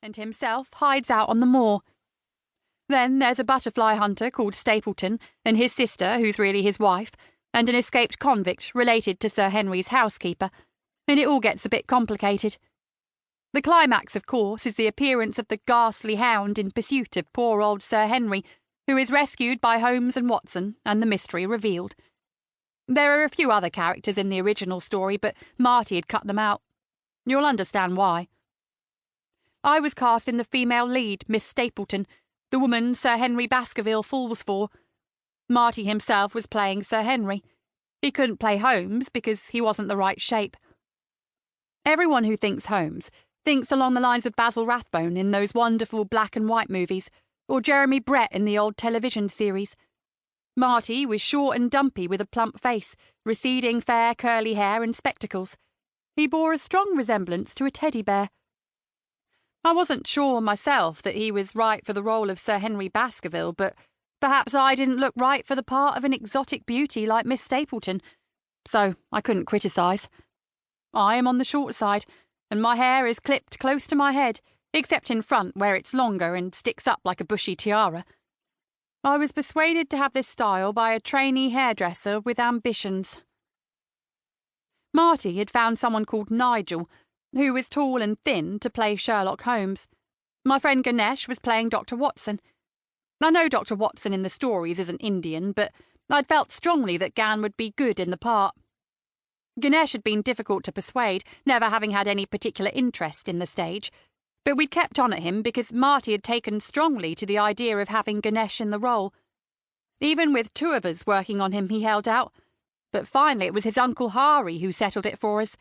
and himself hides out on the moor. Then there's a butterfly hunter called Stapleton, and his sister, who's really his wife, and an escaped convict related to Sir Henry's housekeeper, and it all gets a bit complicated. The climax, of course, is the appearance of the ghastly hound in pursuit of poor old Sir Henry, who is rescued by Holmes and Watson, and the mystery revealed. There are a few other characters in the original story, but Marty had cut them out. You'll understand why. I was cast in the female lead, Miss Stapleton, the woman Sir Henry Baskerville falls for. Marty himself was playing Sir Henry. He couldn't play Holmes because he wasn't the right shape. Everyone who thinks Holmes thinks along the lines of Basil Rathbone in those wonderful black and white movies, or Jeremy Brett in the old television series. Marty was short and dumpy with a plump face, receding fair curly hair and spectacles. He bore a strong resemblance to a teddy bear. I wasn't sure myself that he was right for the role of Sir Henry Baskerville, but perhaps I didn't look right for the part of an exotic beauty like Miss Stapleton, so I couldn't criticise. I am on the short side, and my hair is clipped close to my head, except in front where it's longer and sticks up like a bushy tiara. I was persuaded to have this style by a trainee hairdresser with ambitions. Marty had found someone called Nigel, who was tall and thin, to play Sherlock Holmes. My friend Ganesh was playing Dr. Watson. I know Dr. Watson in the stories is an Indian, but I'd felt strongly that Gan would be good in the part. Ganesh had been difficult to persuade, never having had any particular interest in the stage, but we'd kept on at him because Marty had taken strongly to the idea of having Ganesh in the role. Even with two of us working on him, he held out, but finally it was his Uncle Hari who settled it for us.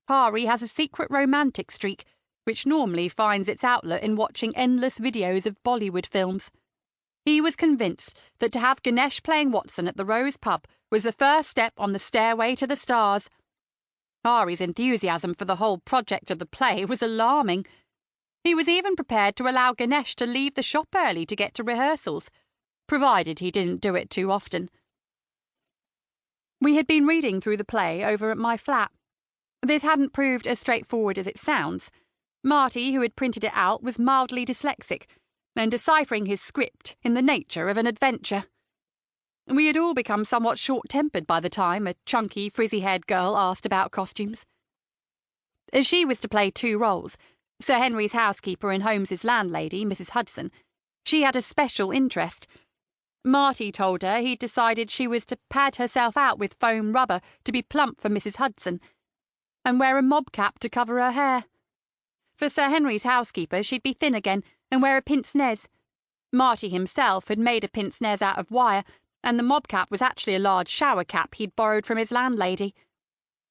Hari has a secret romantic streak, which normally finds its outlet in watching endless videos of Bollywood films. He was convinced that to have Ganesh playing Watson at the Rose Pub was the first step on the stairway to the stars. Hari's enthusiasm for the whole project of the play was alarming. He was even prepared to allow Ganesh to leave the shop early to get to rehearsals, provided he didn't do it too often. We had been reading through the play over at my flat. This hadn't proved as straightforward as it sounds. Marty, who had printed it out, was mildly dyslexic, and deciphering his script in the nature of an adventure. We had all become somewhat short-tempered by the time a chunky, frizzy-haired girl asked about costumes. As she was to play two roles, Sir Henry's housekeeper and Holmes's landlady, Mrs. Hudson, she had a special interest. Marty told her he'd decided she was to pad herself out with foam rubber to be plump for Mrs. Hudson, and wear a mob cap to cover her hair. For Sir Henry's housekeeper, she'd be thin again and wear a pince-nez. Marty himself had made a pince-nez out of wire, and the mob cap was actually a large shower cap he'd borrowed from his landlady.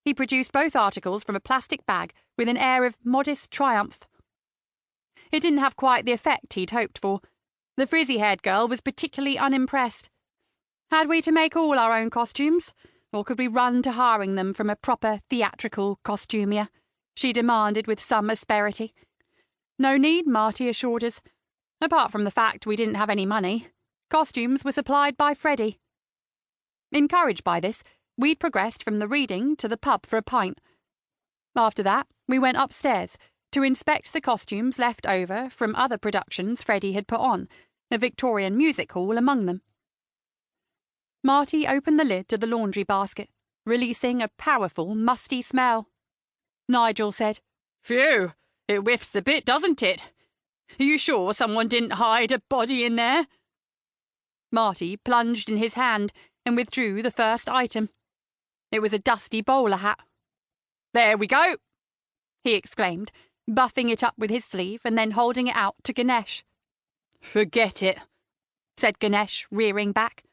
He produced both articles from a plastic bag with an air of modest triumph. It didn't have quite the effect he'd hoped for. The frizzy-haired girl was particularly unimpressed. Had we to make all our own costumes, or could we run to hiring them from a proper theatrical costumier? She demanded with some asperity. No need, Marty assured us. Apart from the fact we didn't have any money, costumes were supplied by Freddie. Encouraged by this, we'd progressed from the reading to the pub for a pint. After that, we went upstairs to inspect the costumes left over from other productions Freddie had put on, a Victorian music hall among them. Marty opened the lid to the laundry basket, releasing a powerful, musty smell. Nigel said, "Phew, it whiffs a bit, doesn't it? Are you sure someone didn't hide a body in there?" Marty plunged in his hand and withdrew the first item. It was a dusty bowler hat. "There we go," he exclaimed, buffing it up with his sleeve and then holding it out to Ganesh. "Forget it," said Ganesh, rearing back.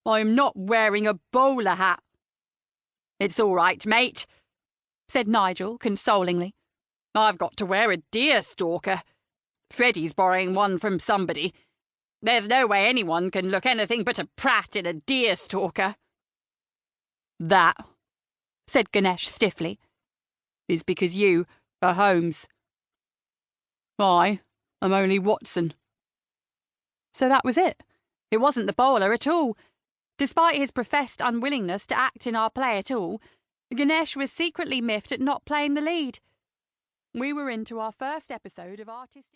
"I'm not wearing a bowler hat." "It's all right, mate," said Nigel consolingly. "I've got to wear a deer stalker. Freddie's borrowing one from somebody. There's no way anyone can look anything but a prat in a deer stalker." "That," said Ganesh stiffly, "is because you are Holmes. I am only Watson." So that was it. It wasn't the bowler at all. Despite his professed unwillingness to act in our play at all, Ganesh was secretly miffed at not playing the lead. We were into our first episode of artistic...